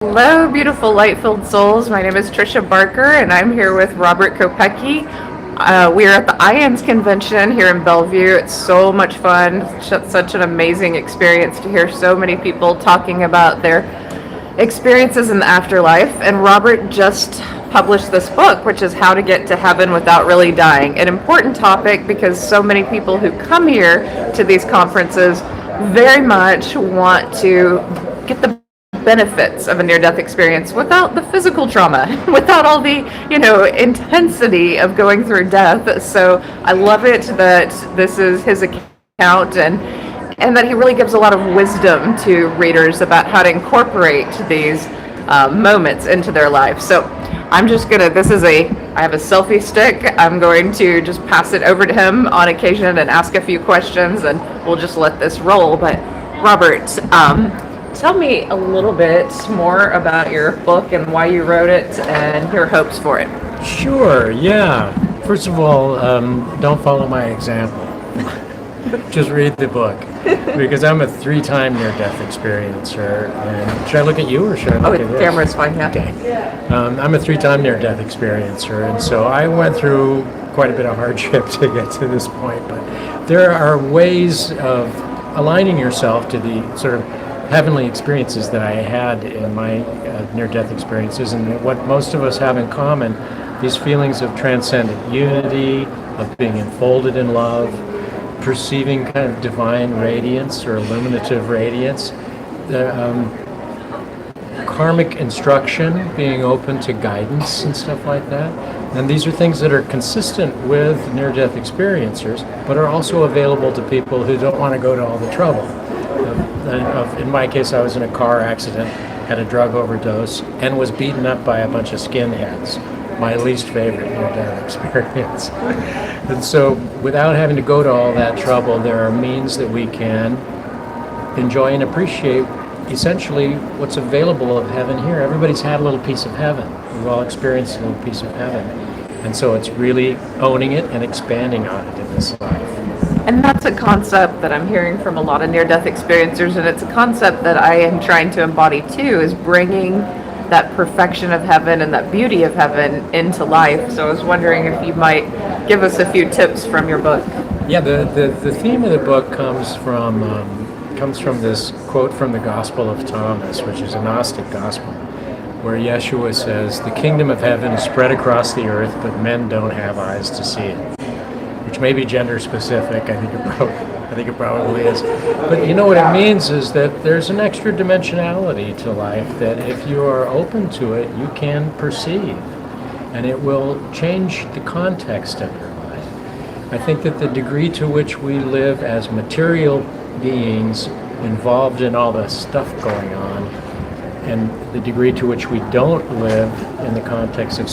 Hello, beautiful light-filled souls. My name is Trisha Barker, and I'm here with Robert Kopecky. We are at the IANDS convention here in Bellevue. It's so much fun, such an amazing experience to hear so many people talking about their experiences in the afterlife. And Robert just published this book, which is How to Get to Heaven Without Really Dying. An important topic because so many people who come here to these conferences very much want to get the benefits of a near-death experience without the physical trauma, without all the, intensity of going through death. So I love it that this is his account and that he really gives a lot of wisdom to readers about how to incorporate these moments into their life. So I'm just gonna, I have a selfie stick. I'm going to just pass it over to him on occasion and ask a few questions, and we'll just let this roll. But Robert, tell me a little bit more about your book and why you wrote it and your hopes for it. Sure, yeah. First of all, don't follow my example. Just read the book, because I'm a 3-time near-death experiencer. And should I look at you or should I look at this? The camera's fine, yeah. Okay. I'm a 3-time near-death experiencer, and so I went through quite a bit of hardship to get to this point. But there are ways of aligning yourself to the sort of heavenly experiences that I had in my near-death experiences, and what most of us have in common, these feelings of transcendent unity, of being enfolded in love, perceiving kind of divine radiance or illuminative radiance, karmic instruction, being open to guidance and stuff like that. And these are things that are consistent with near-death experiencers, but are also available to people who don't want to go to all the trouble. In my case, I was in a car accident, had a drug overdose, and was beaten up by a bunch of skinheads. My least favorite near-death experience. And so, without having to go to all that trouble, there are means that we can enjoy and appreciate essentially what's available of heaven here. Everybody's had a little piece of heaven. We've all experienced a little piece of heaven. And so it's really owning it and expanding on it in this life. And that's a concept that I'm hearing from a lot of near-death experiencers, and it's a concept that I am trying to embody too, is bringing that perfection of heaven and that beauty of heaven into life. So I was wondering if you might give us a few tips from your book. Yeah, the theme of the book comes from this quote from the Gospel of Thomas, which is a Gnostic gospel, where Yeshua says, "The kingdom of heaven is spread across the earth, but men don't have eyes to see it." Which may be gender specific. I think it probably is. But you know what it means is that there's an extra dimensionality to life that if you are open to it, you can perceive, and it will change the context of your life. I think that the degree to which we live as material beings involved in all the stuff going on, and the degree to which we don't live in the context of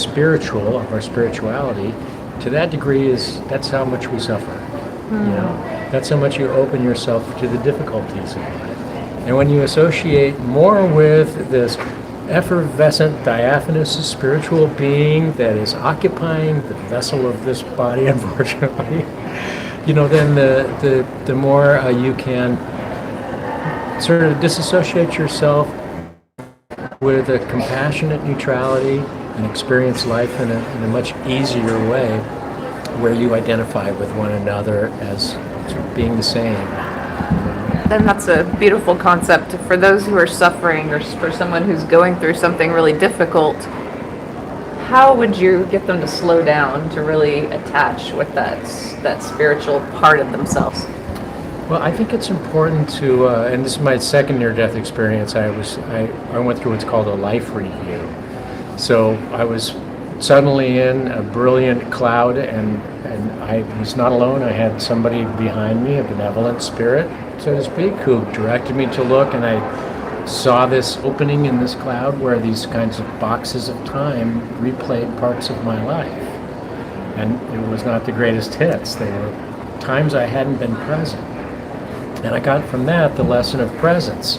our spirituality, to that degree that's how much we suffer. That's how much you open yourself to the difficulties of life. And when you associate more with this effervescent, diaphanous spiritual being that is occupying the vessel of this body, unfortunately, then the more you can sort of disassociate yourself with a compassionate neutrality and experience life in a much easier way, where you identify with one another as sort of being the same. Then that's a beautiful concept for those who are suffering, or for someone who's going through something really difficult. How would you get them to slow down, to really attach with that spiritual part of themselves? Well, I think it's important to, and this is my second near-death experience. I went through what's called a life review. So I was suddenly in a brilliant cloud, and I was not alone. I had somebody behind me, a benevolent spirit, so to speak, who directed me to look, and I saw this opening in this cloud where these kinds of boxes of time replayed parts of my life. And it was not the greatest hits. They were times I hadn't been present. And I got from that the lesson of presence.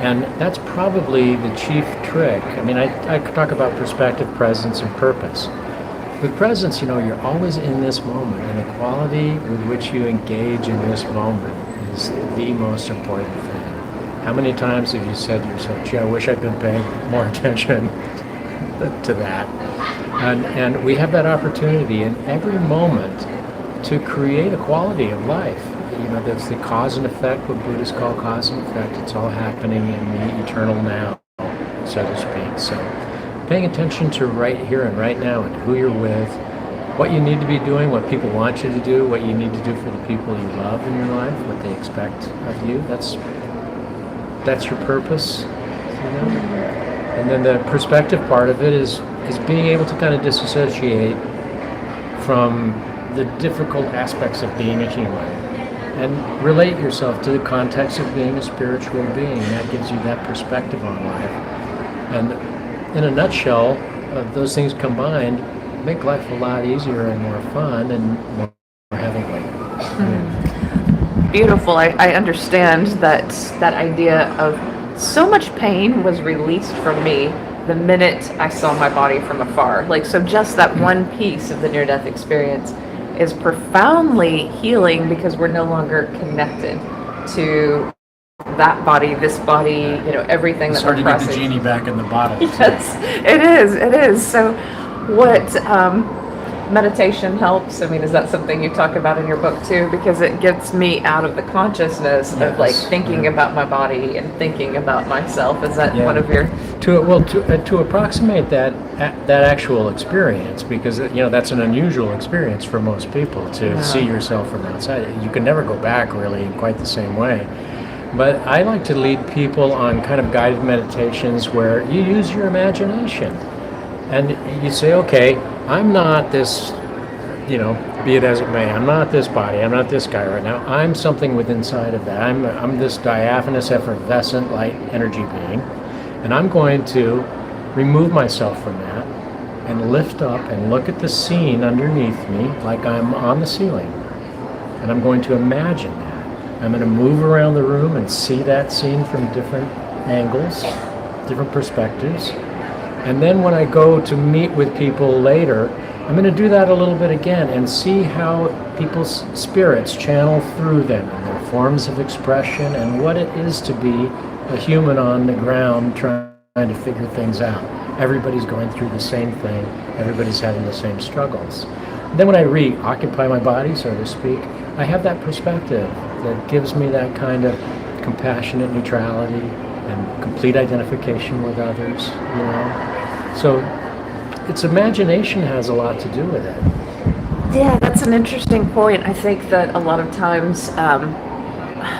And that's probably the chief trick. I mean, I talk about perspective, presence, and purpose. With presence, you're always in this moment, and the quality with which you engage in this moment is the most important thing. How many times have you said to yourself, gee, I wish I'd been paying more attention to that? And we have that opportunity in every moment to create a quality of life. That's the cause and effect, what Buddhists call cause and effect. It's all happening in the eternal now, so to speak. So paying attention to right here and right now and who you're with, what you need to be doing, what people want you to do, what you need to do for the people you love in your life, what they expect of you. That's your purpose, And then the perspective part of it is being able to kind of disassociate from the difficult aspects of being a human and relate yourself to the context of being a spiritual being. That gives you that perspective on life. And in a nutshell, those things combined make life a lot easier and more fun and more heavenly. Beautiful. I understand that idea of so much pain was released from me the minute I saw my body from afar. So just that one piece of the near-death experience is profoundly healing because we're no longer connected to that body, this body, everything that we're processing. It's hard to get the genie back in the bottle. Yes, it is. So what meditation helps? Is that something you talk about in your book too? Because it gets me out of the consciousness of thinking about my body and thinking about myself. Is that one of your... To approximate that actual experience, because that's an unusual experience for most people to see yourself from outside. You can never go back really in quite the same way. But I like to lead people on kind of guided meditations where you use your imagination. And you say, okay, I'm not this, be it as it may, I'm not this body, I'm not this guy right now. I'm something within inside of that. I'm this diaphanous, effervescent, light energy being. And I'm going to remove myself from that and lift up and look at the scene underneath me like I'm on the ceiling. And I'm going to imagine that. I'm going to move around the room and see that scene from different angles, different perspectives. And then when I go to meet with people later, I'm going to do that a little bit again and see how people's spirits channel through them and their forms of expression and what it is to be a human on the ground trying to figure things out. Everybody's going through the same thing. Everybody's having the same struggles. And then when I reoccupy my body, so to speak, I have that perspective that gives me that kind of compassionate neutrality and complete identification with others, So its imagination has a lot to do with it. Yeah, that's an interesting point. I think that a lot of times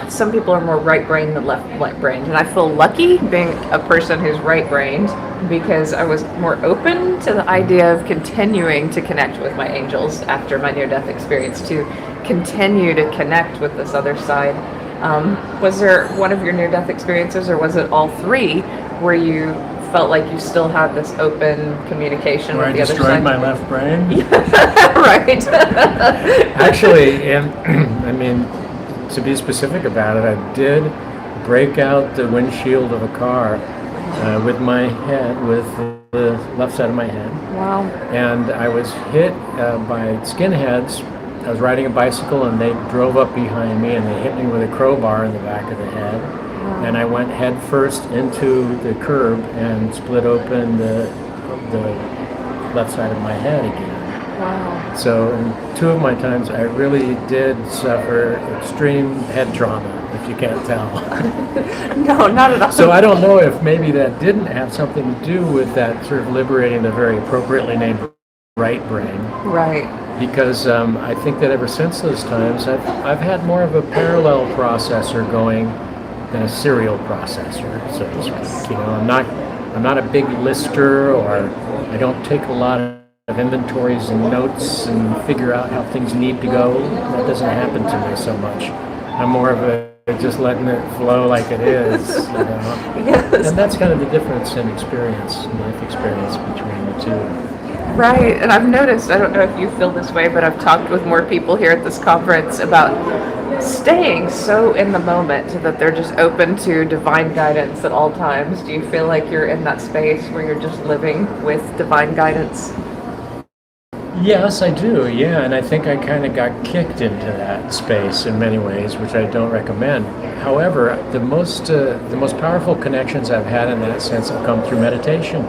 some people are more right-brained than left-brained, and I feel lucky being a person who's right-brained because I was more open to the idea of continuing to connect with my angels after my near-death experience, to continue to connect with this other side. Was there one of your near-death experiences, or was it all three, where you felt like you still had this open communication with the other side? Where I destroyed my left brain? Right. Actually, to be specific about it, I did break out the windshield of a car with my head, with the left side of my head. Wow. And I was hit by skinheads. I was riding a bicycle and they drove up behind me and they hit me with a crowbar in the back of the head. Wow. And I went head first into the curb and split open the left side of my head again. Wow. So in two of my times, I really did suffer extreme head trauma, if you can't tell. No, not at all. So I don't know if maybe that didn't have something to do with that sort of liberating the very appropriately named right brain. Right. Because I think that ever since those times, I've had more of a parallel processor going than a serial processor, so to speak. I'm not a big lister, or I don't take a lot of inventories and notes and figure out how things need to go. That doesn't happen to me so much. I'm more of a just letting it flow like it is, Yes. And that's kind of the difference in experience, life experience between the two. Right, and I've noticed, I don't know if you feel this way, but I've talked with more people here at this conference about staying so in the moment that they're just open to divine guidance at all times. Do you feel like you're in that space where you're just living with divine guidance? Yes, I do. Yeah, and I think I kind of got kicked into that space in many ways, which I don't recommend. However, the most powerful connections I've had in that sense have come through meditation.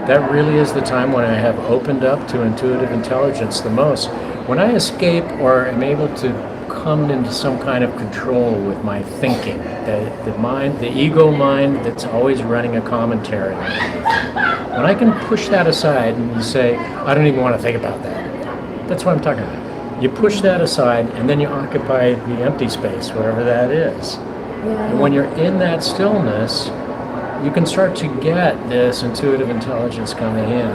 That really is the time when I have opened up to intuitive intelligence the most. When I escape or am able to come into some kind of control with my thinking, the mind, the ego mind that's always running a commentary. When I can push that aside and you say, I don't even want to think about that. That's what I'm talking about. You push that aside and then you occupy the empty space, whatever that is. And when you're in that stillness, you can start to get this intuitive intelligence coming in.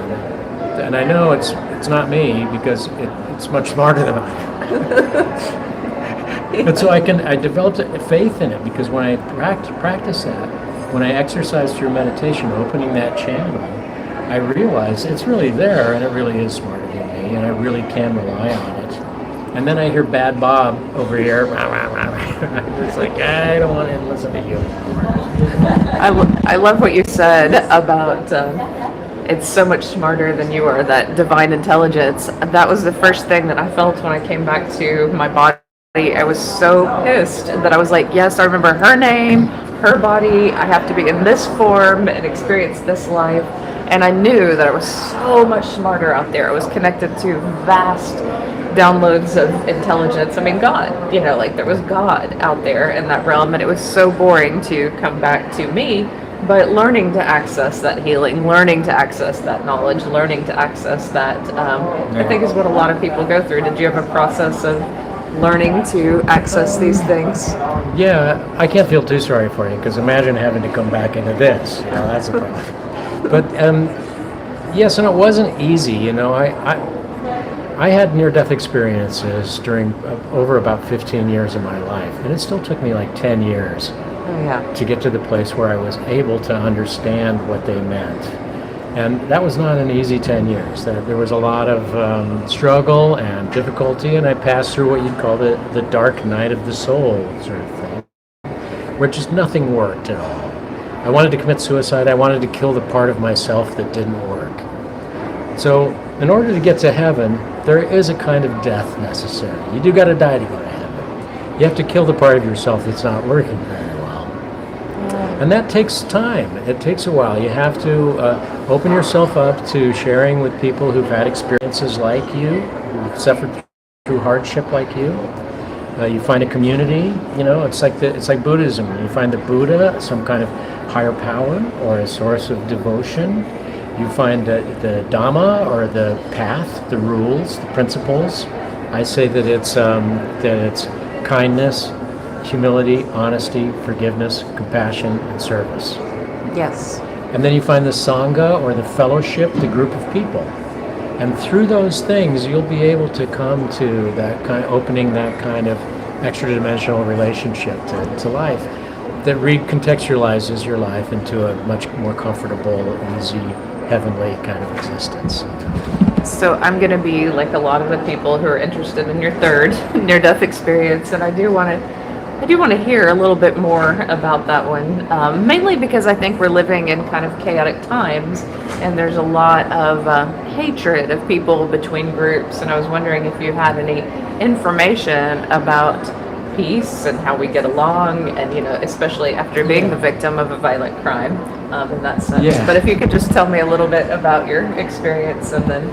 And I know it's not me because it's much smarter than I am. And so I developed a faith in it because when I practice that, when I exercise through meditation, opening that channel, I realize it's really there and it really is smarter than me and I really can rely on it. And then I hear Bad Bob over here. It's like, I don't want to listen to you anymore. I love what you said about it's so much smarter than you are, that divine intelligence. That was the first thing that I felt when I came back to my body. I was so pissed that I was like, yes, I remember her name, her body. I have to be in this form and experience this life. And I knew that I was so much smarter out there. I was connected to vast downloads of intelligence. I mean, God, like there was God out there in that realm. And it was so boring to come back to me. But learning to access that healing, learning to access that knowledge, learning to access that, I think is what a lot of people go through. Did you have a process of learning to access these things? Yeah, I can't feel too sorry for you because imagine having to come back into this. That's a problem. But yes, and it wasn't easy. I had near-death experiences during over about 15 years of my life, and it still took me like 10 years to get to the place where I was able to understand what they meant. And that was not an easy 10 years. There was a lot of struggle and difficulty, and I passed through what you'd call the dark night of the soul sort of thing, where just nothing worked at all. I wanted to commit suicide. I wanted to kill the part of myself that didn't work. So in order to get to heaven, there is a kind of death necessary. You do got to die to go to heaven. You have to kill the part of yourself that's not working very well. And that takes time. It takes a while. You have to open yourself up to sharing with people who've had experiences like you, who've suffered through hardship like you. You find a community. It's like Buddhism. You find the Buddha, some kind of higher power or a source of devotion. You find the Dhamma or the path, the rules, the principles. I say that it's kindness, humility, honesty, forgiveness, compassion, and service. Yes. And then you find the Sangha or the fellowship, the group of people. And through those things, you'll be able to come to that kind of opening that kind of extra-dimensional relationship to life that recontextualizes your life into a much more comfortable, easy, heavenly kind of existence. So I'm going to be like a lot of the people who are interested in your third near-death experience, and I do want to hear a little bit more about that one, mainly because I think we're living in kind of chaotic times, and there's a lot of hatred of people between groups, and I was wondering if you had any information about peace and how we get along, and especially after being the victim of a violent crime in that sense. Yeah. But if you could just tell me a little bit about your experience, and then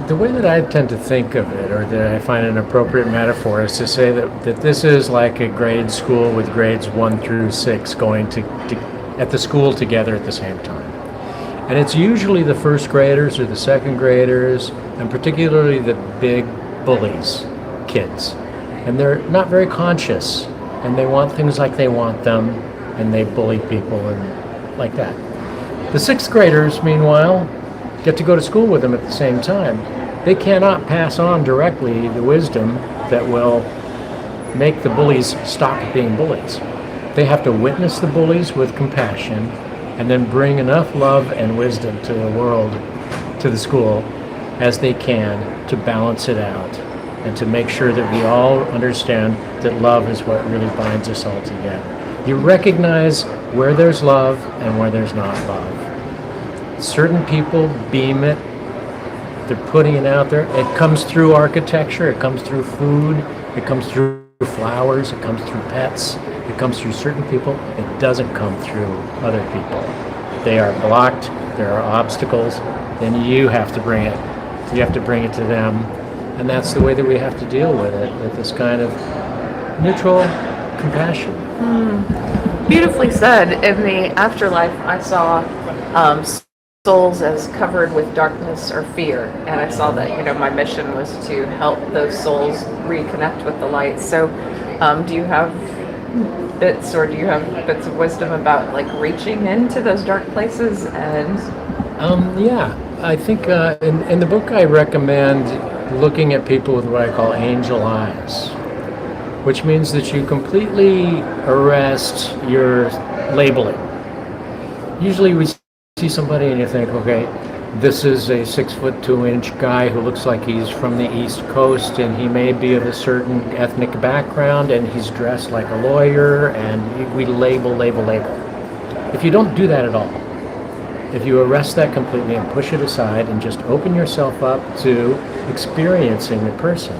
the way that I tend to think of it, or that I find an appropriate metaphor, is to say that this is like a grade school with grades 1 through 6 going to at the school together at the same time. And it's usually the first graders or the second graders, and particularly the big bullies, kids. And they're not very conscious, and they want things like they want them, and they bully people and like that. The sixth graders, meanwhile, get to go to school with them at the same time. They cannot pass on directly the wisdom that will make the bullies stop being bullies. They have to witness the bullies with compassion and then bring enough love and wisdom to the world, to the school, as they can to balance it out and to make sure that we all understand that love is what really binds us all together. You recognize where there's love and where there's not love. Certain people beam it They're putting it out there. It comes through architecture, it comes through food, it comes through flowers, it comes through pets, it comes through certain people. It doesn't come through other people. They are blocked, there are obstacles, then you have to bring it. You have to bring it to them. And that's the way that we have to deal with it, with this kind of neutral compassion. Beautifully said. In the afterlife, I saw souls as covered with darkness or fear, and I saw that my mission was to help those souls reconnect with the light. So, do you have bits of wisdom about like reaching into those dark places? And yeah, I think in the book I recommend looking at people with what I call angel eyes, which means that you completely arrest your labeling. Usually we see somebody and you think, okay, this is a 6'2" guy who looks like he's from the East Coast, and he may be of a certain ethnic background, and he's dressed like a lawyer, and we label. If you don't do that at all, if you arrest that completely and push it aside and just open yourself up to experiencing the person,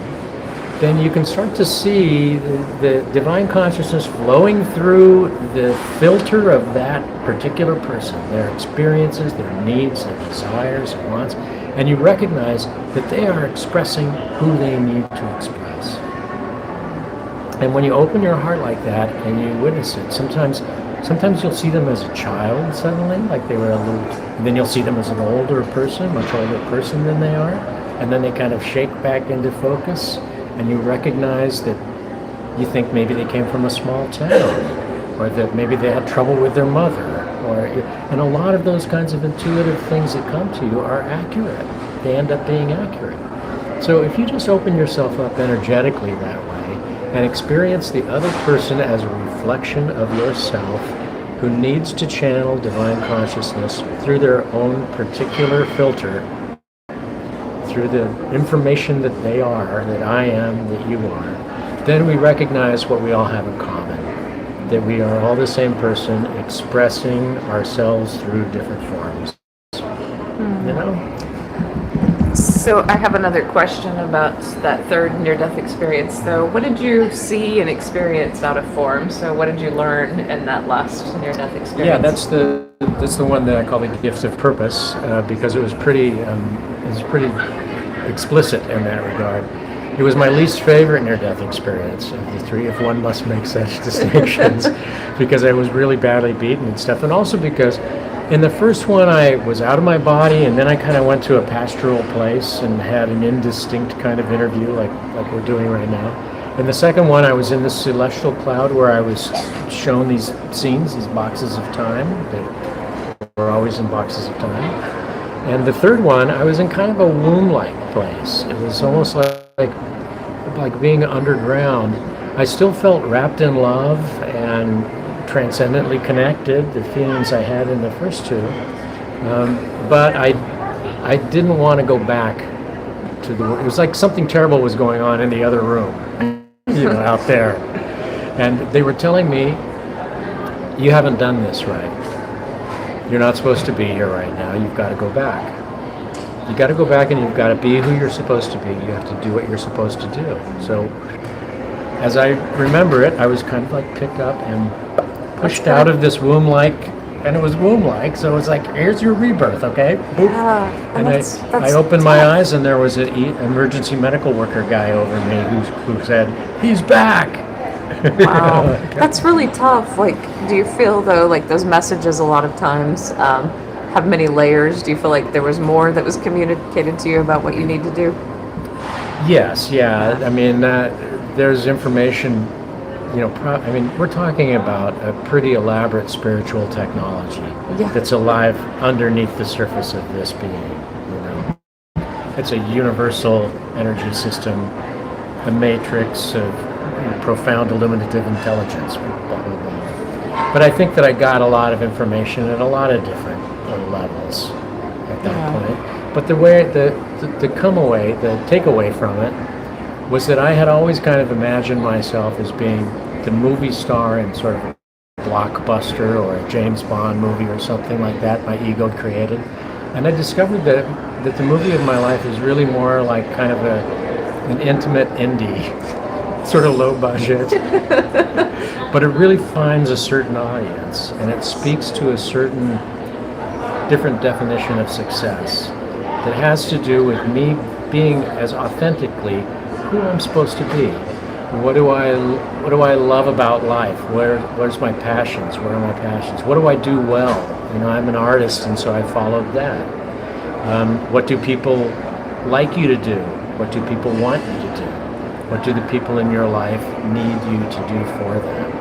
then you can start to see the divine consciousness flowing through the filter of that particular person, their experiences, their needs, their desires, and wants, and you recognize that they are expressing who they need to express. And when you open your heart like that and you witness it, sometimes you'll see them as a child suddenly, like they were a little, and then you'll see them as an older person, much older person than they are, and then they kind of shake back into focus. And you recognize that you think maybe they came from a small town, or that maybe they had trouble with their mother, and a lot of those kinds of intuitive things that come to you are accurate. They end up being accurate. So if you just open yourself up energetically that way and experience the other person as a reflection of yourself who needs to channel divine consciousness through their own particular filter, through the information that they are, that I am, that you are, then we recognize what we all have in common, that we are all the same person expressing ourselves through different forms. So I have another question about that third near-death experience. So what did you see and experience out of form? So what did you learn in that last near-death experience? Yeah, that's the one that I call the gift of purpose, because it was pretty explicit in that regard. It was my least favorite near-death experience of the three, if one must make such distinctions, because I was really badly beaten and stuff, and also because in the first one I was out of my body, and then I kind of went to a pastoral place and had an indistinct kind of interview like we're doing right now. In the second one I was in the celestial cloud where I was shown these scenes, these boxes of time, that were always in boxes of time. And the third one, I was in kind of a womb-like place. It was almost like being underground. I still felt wrapped in love and transcendently connected, the feelings I had in the first two. But I didn't want to go back to it was like something terrible was going on in the other room, out there. And they were telling me, you haven't done this right. You're not supposed to be here right now. You've got to go back. You got to go back and you've got to be who you're supposed to be. You have to do what you're supposed to do. So as I remember it, I was kind of like picked up and pushed out of this womb-like, and it was womb-like, so it was like, here's your rebirth, okay? Boop. Yeah, and I opened my eyes and there was an emergency medical worker guy over me who said, he's back. Wow, that's really tough. Like, do you feel though, like those messages a lot of times have many layers? Do you feel like there was more that was communicated to you about what you need to do? Yes, yeah. I mean, there's information, we're talking about a pretty elaborate spiritual technology that's alive underneath the surface of this being, It's a universal energy system, a matrix of profound illuminative intelligence, blah, blah, blah. But I think that I got a lot of information at a lot of different levels at that point. But the takeaway from it was that I had always kind of imagined myself as being the movie star in sort of a blockbuster or a James Bond movie or something like that my ego created. And I discovered that the movie of my life is really more like kind of an intimate indie, sort of low budget, but it really finds a certain audience, and it speaks to a certain different definition of success that has to do with me being as authentically who I'm supposed to be. What do I love about life? Where's my passions? What are my passions? What do I do well? You know, I'm an artist, and so I followed that. What do people like you to do? What do people want you to do? What do the people in your life need you to do for them?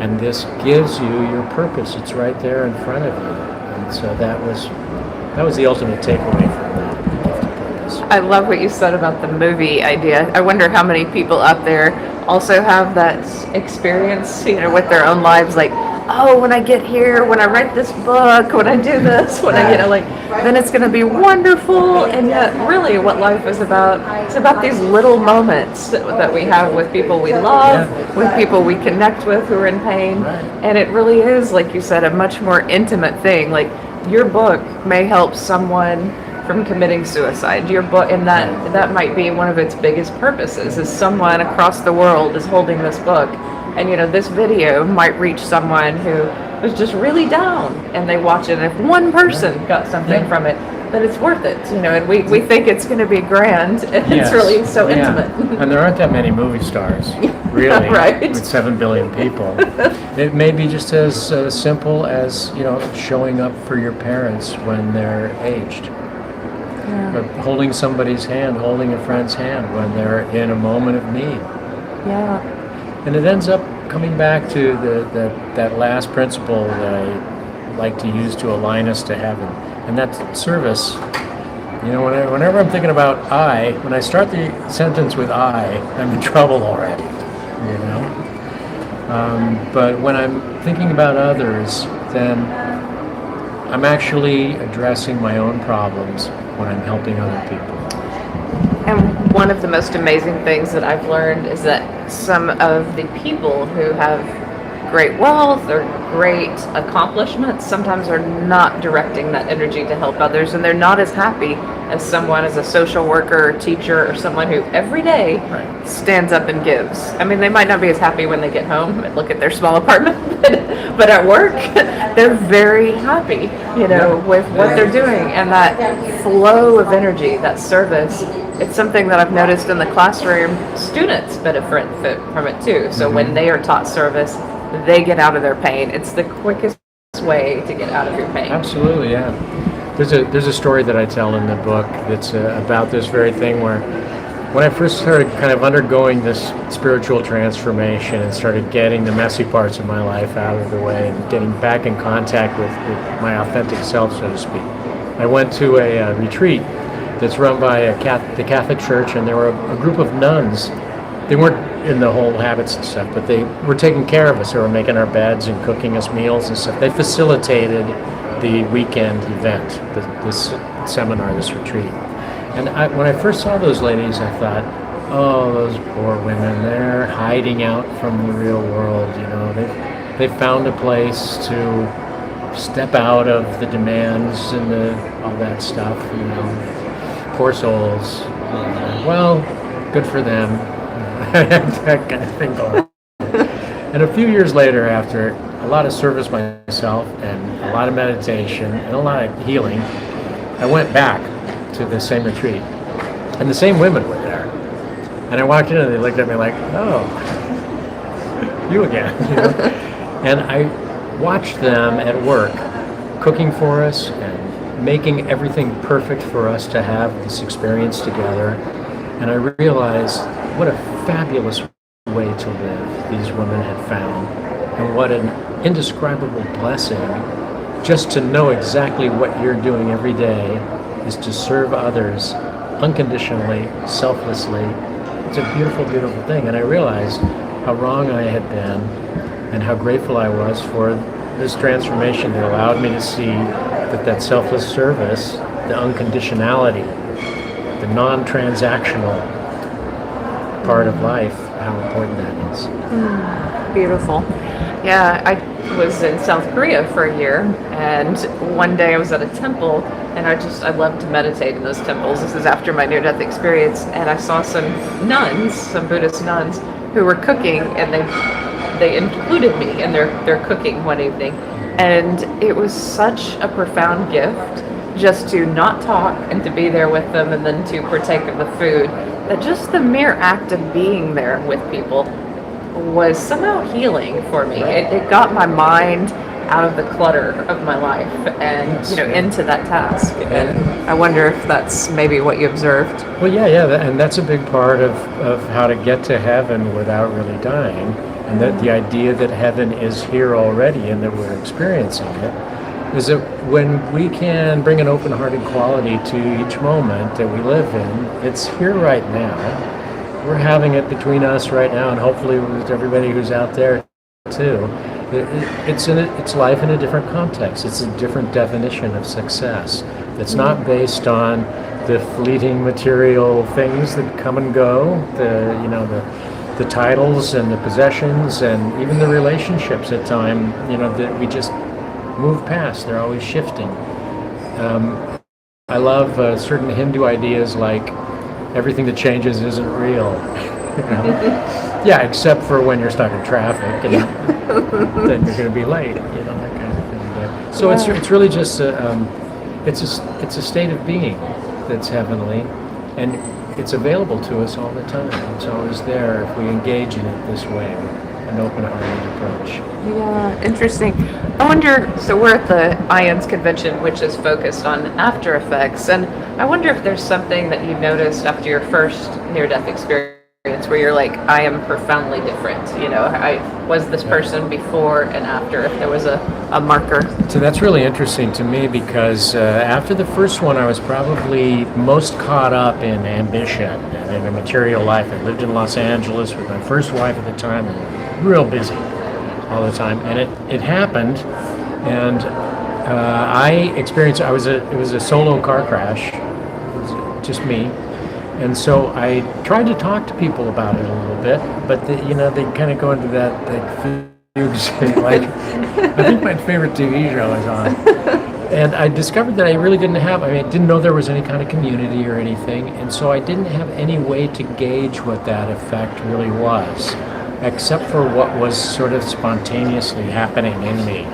And this gives you your purpose. It's right there in front of you. And so that was the ultimate takeaway from that gift of purpose. I love what you said about the movie idea. I wonder how many people out there also have that experience, you know, with their own lives, like, oh, when I get here, when I write this book, when I do this, when I, you know, like, then it's going to be wonderful. And yet, really, what life is about, it's about these little moments that we have with people we love, with people we connect with who are in pain. And it really is, like you said, a much more intimate thing. Like, your book may help someone from committing suicide. Your book, and that might be one of its biggest purposes, is someone across the world is holding this book. And, you know, this video might reach someone who was just really down, and they watch it, and if one person got something from it, then it's worth it, you know, and we think it's going to be grand, and it's really so intimate. And there aren't that many movie stars, really, right? With 7 billion people. It may be just as simple as, you know, showing up for your parents when they're aged. Or holding somebody's hand, holding a friend's hand when they're in a moment of need. Yeah. And it ends up coming back to that last principle that I like to use to align us to heaven, and that's service. You know, whenever I'm thinking about when I start the sentence with I'm in trouble already, you know? But when I'm thinking about others, then I'm actually addressing my own problems when I'm helping other people. And one of the most amazing things that I've learned is that some of the people who have great wealth or great accomplishments sometimes are not directing that energy to help others, and they're not as happy as someone as a social worker or teacher or someone who every day stands up and gives. I mean, they might not be as happy when they get home and look at their small apartment, but at work, they're very happy, you know, with what they're doing. And that flow of energy, that service, it's something that I've noticed in the classroom. Students benefit from it too. So when they are taught service, they get out of their pain. It's the quickest way to get out of your pain. Absolutely, yeah. There's a story that I tell in the book that's about this very thing, where when I first started kind of undergoing this spiritual transformation and started getting the messy parts of my life out of the way and getting back in contact with my authentic self, so to speak, I went to a retreat that's run by the Catholic Church, and there were a group of nuns. They weren't in the whole habits and stuff, but they were taking care of us. They were making our beds and cooking us meals and stuff. They facilitated the weekend event, this seminar, this retreat. And when I first saw those ladies, I thought, oh, those poor women, they're hiding out from the real world, you know. They found a place to step out of the demands and all that stuff, you know. Poor souls. Well, good for them. That kind of thing going on. And a few years later, after a lot of service myself and a lot of meditation and a lot of healing, I went back to the same retreat, and the same women were there. And I walked in, and they looked at me like, "Oh, you again?" You know? And I watched them at work, cooking for us and making everything perfect for us to have this experience together. And I realized what a fabulous way to live these women had found, and what an indescribable blessing just to know exactly what you're doing every day is to serve others unconditionally, selflessly. It's a beautiful, beautiful thing. And I realized how wrong I had been and how grateful I was for this transformation that allowed me to see that selfless service, the unconditionality, the non-transactional part of life, how important that is. Beautiful. Yeah, I was in South Korea for a year, and one day I was at a temple, and I love to meditate in those temples. This is after my near-death experience, and I saw some nuns, some Buddhist nuns, who were cooking, and they included me in their cooking one evening, and it was such a profound gift just to not talk and to be there with them, and then to partake of the food. That just the mere act of being there with people was somehow healing for me. It got my mind out of the clutter of my life and into that task. And I wonder if that's maybe what you observed. Well, and that's a big part of how to get to heaven without really dying, and that the idea that heaven is here already and that we're experiencing it is that when we can bring an open-hearted quality to each moment that we live in, it's here right now. We're having it between us right now, and hopefully with everybody who's out there too. It's life in a different context. It's a different definition of success. It's not based on the fleeting material things that come and go, the titles and the possessions and even the relationships at time, that we just move past. They're always shifting. I love certain Hindu ideas like everything that changes isn't real. Yeah, except for when you're stuck in traffic, and then you're going to be late. That kind of thing. So it's really just it's a state of being that's heavenly, and it's available to us all the time. It's always there if we engage in it this way, an open-hearted approach. Yeah, interesting. I wonder, so we're at the IANDS convention, which is focused on after effects, and I wonder if there's something that you noticed after your first near-death experience where you're like, I am profoundly different. I was this person before and after, if there was a marker. So that's really interesting to me because after the first one, I was probably most caught up in ambition and in a material life. I lived in Los Angeles with my first wife at the time, and real busy all the time. And it happened, and I experienced, it was a solo car crash. It was just me. And so I tried to talk to people about it a little bit, but they kind of go into that fugue state. Like, I think my favorite TV show is on. And I discovered that I really didn't know there was any kind of community or anything, and so I didn't have any way to gauge what that effect really was, except for what was sort of spontaneously happening in me.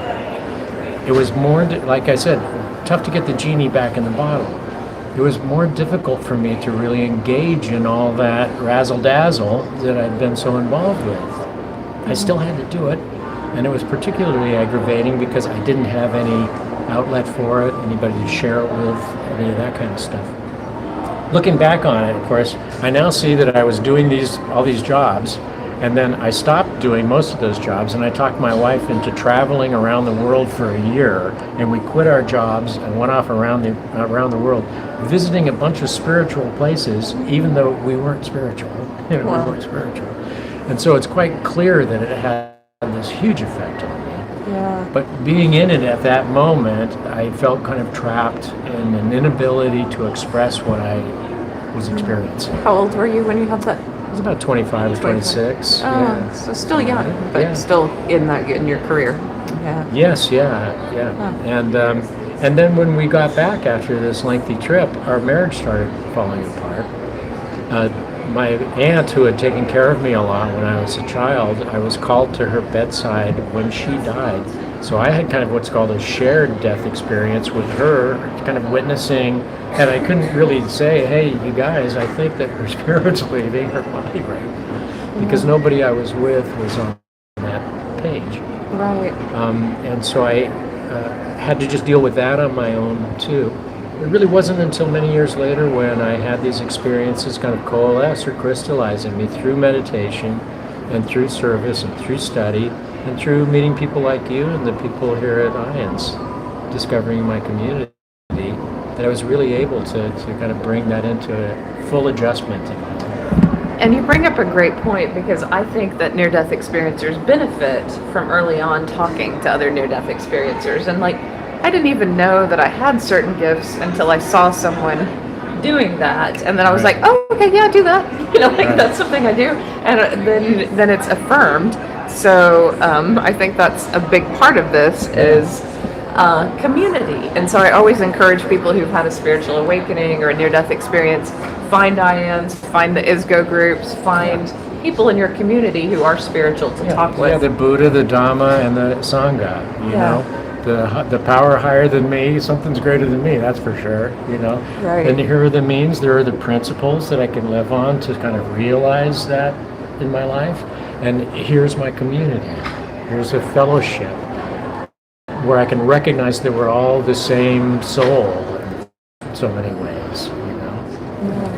It was more, like I said, tough to get the genie back in the bottle. It was more difficult for me to really engage in all that razzle-dazzle that I'd been so involved with. I still had to do it, and it was particularly aggravating because I didn't have any outlet for it, anybody to share it with, any of that kind of stuff. Looking back on it, of course, I now see that I was doing all these jobs, and then I stopped doing most of those jobs, and I talked my wife into traveling around the world for a year, and we quit our jobs and went off around the world, visiting a bunch of spiritual places, even though we weren't spiritual. We weren't spiritual. And so it's quite clear that it had this huge effect on me. Yeah. But being in it at that moment, I felt kind of trapped in an inability to express what I was experiencing. How old were you when you had that? I was about 25 or 26. Oh, so still young, but still in your career. Yeah. Yes, yeah. Huh. And then when we got back after this lengthy trip, our marriage started falling apart. My aunt, who had taken care of me a lot when I was a child, I was called to her bedside when she died. So I had kind of what's called a shared death experience with her, kind of witnessing, and I couldn't really say, hey, you guys, I think that her spirit's leaving her body right now, because nobody I was with was on that page. Right. And so I had to just deal with that on my own, too. It really wasn't until many years later when I had these experiences kind of coalesce or crystallize in me through meditation and through service and through study and through meeting people like you and the people here at IANDS, discovering my community, that I was really able to kind of bring that into a full adjustment in my life. And you bring up a great point, because I think that near-death experiencers benefit from early on talking to other near-death experiencers. And I didn't even know that I had certain gifts until I saw someone doing that, and then I was like, oh, okay, yeah, do that. That's something I do, and then it's affirmed. So I think that's a big part of this is community. And so I always encourage people who've had a spiritual awakening or a near-death experience, find IANDS, find the ISGO groups, find people in your community who are spiritual to talk with. Yeah, the Buddha, the Dhamma, and the Sangha, you know. The power higher than me, something's greater than me, that's for sure, you know. Right. And here are the means, there are the principles that I can live on to kind of realize that in my life. And here's my community. Here's a fellowship where I can recognize that we're all the same soul in so many ways, you know.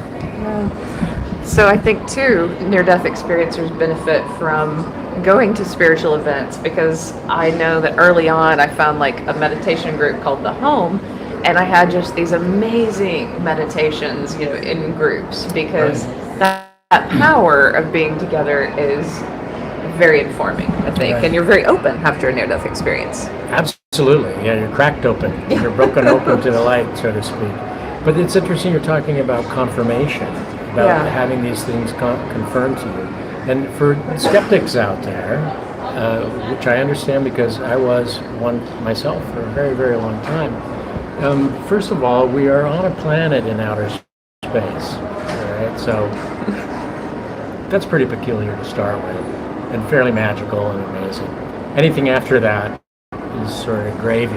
Yeah. So I think too, near-death experiencers benefit from going to spiritual events, because I know that early on I found like a meditation group called The Home, and I had just these amazing meditations, you know, in groups, because that power of being together is very informing, I think, and you're very open after a near-death experience. Absolutely, yeah, you're cracked open, you're broken open to the light, so to speak. But it's interesting you're talking about confirmation, about having these things confirmed to you. And for skeptics out there, which I understand because I was one myself for a very, very long time, first of all, we are on a planet in outer space, all right? So that's pretty peculiar to start with, and fairly magical and amazing. Anything after that is sort of gravy.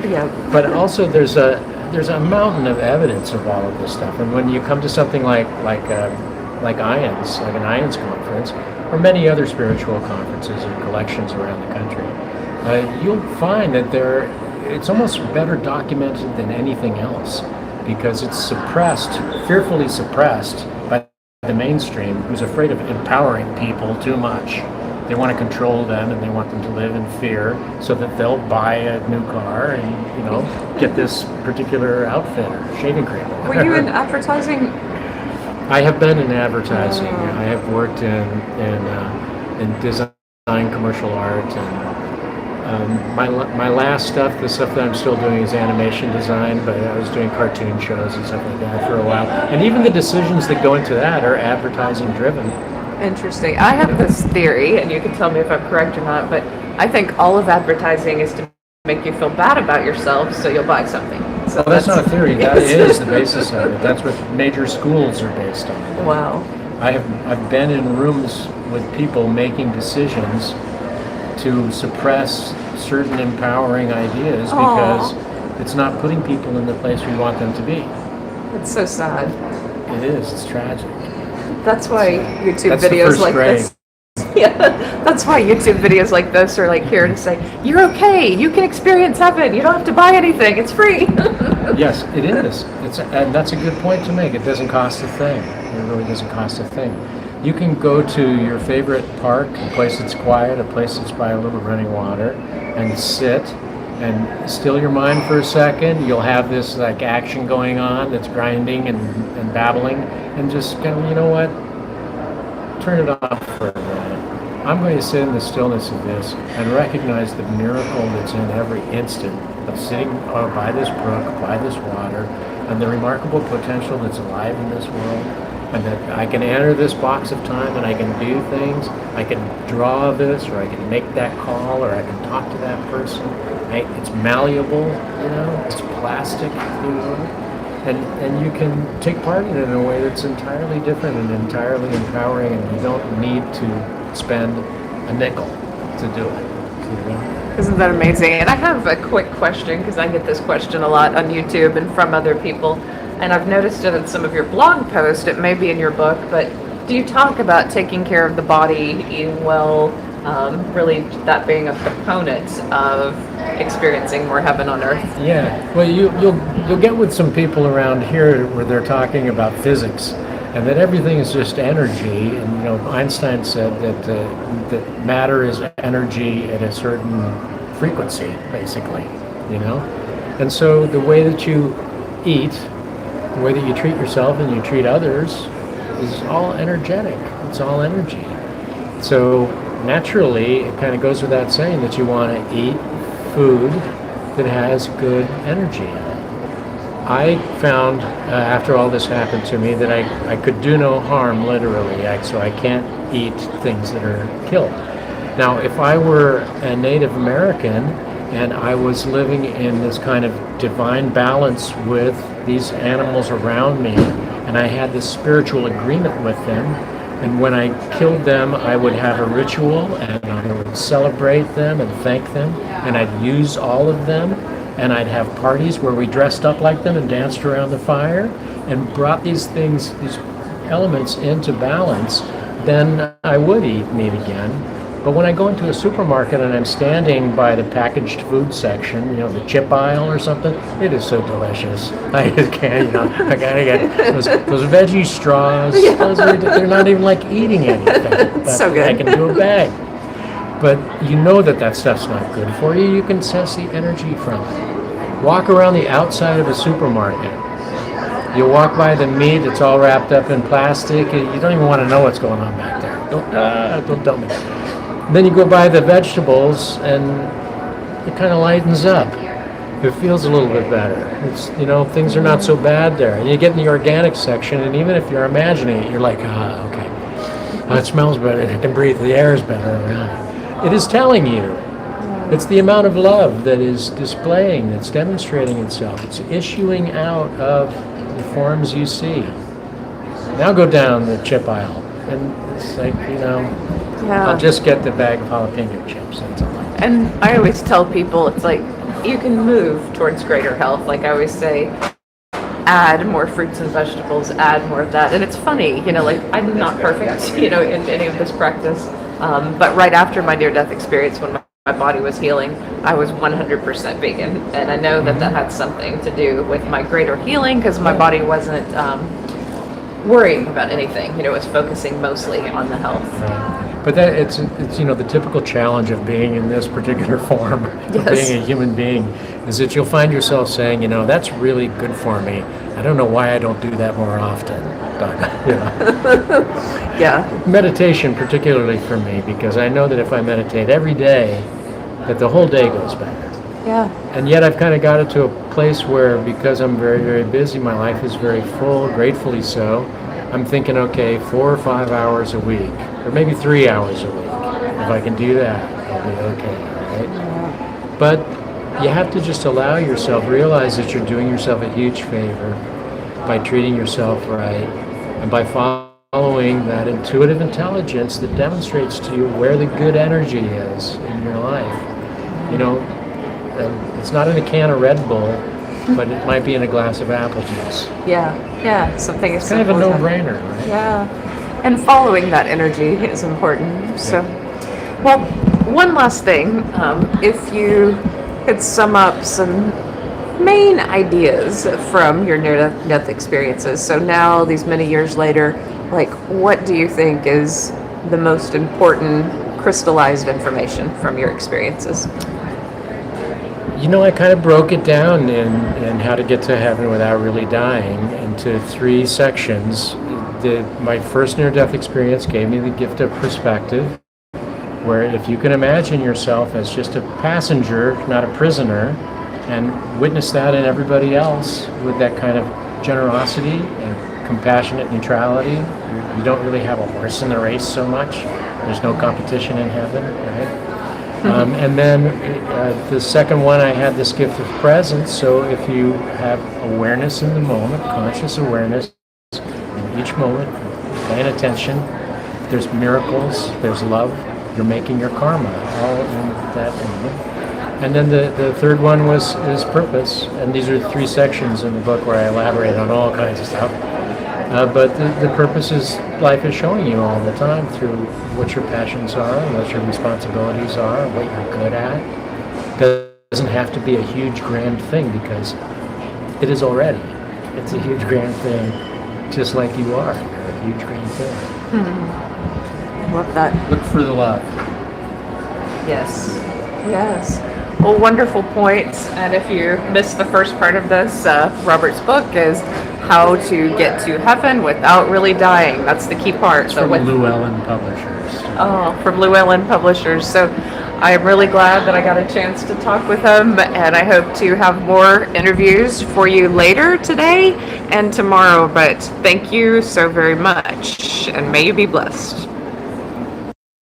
Yeah. But also there's a mountain of evidence of all of this stuff, and when you come to something like IANDS, like an IANDS conference, or many other spiritual conferences and collections around the country, you'll find that it's almost better documented than anything else, because it's suppressed, fearfully suppressed by the mainstream, who's afraid of empowering people too much. They want to control them, and they want them to live in fear so that they'll buy a new car and, you know, get this particular outfit or shaving cream. Were you in advertising? I have been in advertising. I have worked in design, commercial art, and my last stuff, the stuff that I'm still doing, is animation design. But I was doing cartoon shows and stuff like that for a while. And even the decisions that go into that are advertising driven. Interesting. I have this theory, and you can tell me if I'm correct or not, but I think all of advertising is to make you feel bad about yourself, so you'll buy something. So well, that's not a theory. That is the basis of it. That's what major schools are based on. Wow. I've been in rooms with people making decisions to suppress certain empowering ideas because it's not putting people in the place we want them to be. It's so sad. It is. It's tragic. That's why YouTube videos like this. Yeah, that's why YouTube videos like this are like here to say, you're okay, you can experience heaven, you don't have to buy anything, it's free. Yes, it is. And that's a good point to make. It doesn't cost a thing. It really doesn't cost a thing. You can go to your favorite park, a place that's quiet, a place that's by a little running water, and sit and still your mind for a second. You'll have this like action going on that's grinding and babbling, and just kind of, you know what, turn it off for a minute. I'm going to sit in the stillness of this and recognize the miracle that's in every instant of sitting by this brook, by this water, and the remarkable potential that's alive in this world, and that I can enter this box of time and I can do things. I can draw this, or I can make that call, or I can talk to that person. It's malleable, you know, it's plastic, you know, and you can take part in it in a way that's entirely different and entirely empowering, and you don't need to spend a nickel to do it. You know? Isn't that amazing? And I have a quick question, because I get this question a lot on YouTube and from other people, and I've noticed it in some of your blog posts. It may be in your book, but do you talk about taking care of the body, eating well, really that being a component of experiencing more heaven on earth? Yeah. Well, you'll get with some people around here where they're talking about physics, and that everything is just energy. And you know, Einstein said that matter is energy at a certain frequency, basically. You know, and so the way that you eat, the way that you treat yourself and you treat others, is all energetic. It's all energy. So naturally, it kind of goes without saying that you want to eat food that has good energy in it. I found after all this happened to me that I could do no harm, literally, so I can't eat things that are killed. Now, if I were a Native American and I was living in this kind of divine balance with these animals around me, and I had this spiritual agreement with them, and when I killed them, I would have a ritual, and I would celebrate them and thank them, and I'd use all of them, and I'd have parties where we dressed up like them and danced around the fire, and brought these things, these elements into balance, then I would eat meat again. But when I go into a supermarket and I'm standing by the packaged food section, you know, the chip aisle or something, it is so delicious. I just can't, you know, I gotta get those veggie straws. Yeah. They're not even like eating anything. So good. I can do a bag. But you know that stuff's not good for you. You can sense the energy from it. Walk around the outside of a supermarket. You walk by the meat, it's all wrapped up in plastic. You don't even want to know what's going on back there. Don't tell me. Then you go by the vegetables, and it kind of lightens up. It feels a little bit better. It's, you know, things are not so bad there. And you get in the organic section, and even if you're imagining it, you're like, okay. It smells better. I can breathe. The air is better around. It is telling you. It's the amount of love that is displaying, that's demonstrating itself. It's issuing out of the forms you see. Now go down the chip aisle, and it's like, you know, Yeah. I'll just get the bag of jalapeno chips. That's all. And I always tell people, it's like, you can move towards greater health. Like I always say, add more fruits and vegetables, add more of that. And it's funny, you know, like I'm not perfect, you know, in any of this practice. But right after my near-death experience, when my body was healing, I was 100% vegan. And I know that had something to do with my greater healing, because my body wasn't worrying about anything. You know, it was focusing mostly on the health. But that it's you know, the typical challenge of being in this particular form, of Yes. being a human being, is that you'll find yourself saying, you know, that's really good for me. I don't know why I don't do that more often. But, you know. Yeah. Meditation, particularly for me, because I know that if I meditate every day, that the whole day goes better. Yeah. And yet I've kind of got it to a place where, because I'm very, very busy, my life is very full, gratefully so, I'm thinking, okay, 4 or 5 hours a week, or maybe 3 hours a week. If I can do that, I'll be okay, right? But you have to just allow yourself, realize that you're doing yourself a huge favor by treating yourself right, and by following that intuitive intelligence that demonstrates to you where the good energy is in your life. You know, it's not in a can of Red Bull, but it might be in a glass of apple juice. Yeah. Yeah. Something is It's kind of a simple as that. no-brainer, right? Yeah, and following that energy is important. So, well, one last thing. If you could sum up some main ideas from your near-death experiences. So now, these many years later, like, what do you think is the most important crystallized information from your experiences? You know, I kind of broke it down in How to Get to Heaven Without Really Dying into 3 sections. My first near-death experience gave me the gift of perspective, where if you can imagine yourself as just a passenger, not a prisoner, and witness that in everybody else with that kind of generosity and compassionate neutrality, you don't really have a horse in the race so much. There's no competition in heaven, right? And then the second one, I had this gift of presence. So if you have awareness in the moment, conscious awareness in each moment, paying attention, there's miracles, there's love, you're making your karma, all in that moment. And then the third one is purpose. And these are 3 sections in the book where I elaborate on all kinds of stuff. But the purpose is, life is showing you all the time through what your passions are, what your responsibilities are, what you're good at. It doesn't have to be a huge grand thing, because it is already. It's a huge grand thing, just like you are. You're a huge grand thing. Love that. Look for the love. Yes. Yes. Well, wonderful points. And if you missed the first part of this, Robert's book is How to Get to Heaven Without Really Dying. That's the key part. It's from Llewellyn Publishers. Oh, from Llewellyn Publishers. So I'm really glad that I got a chance to talk with him, and I hope to have more interviews for you later today and tomorrow. But thank you so very much, and may you be blessed.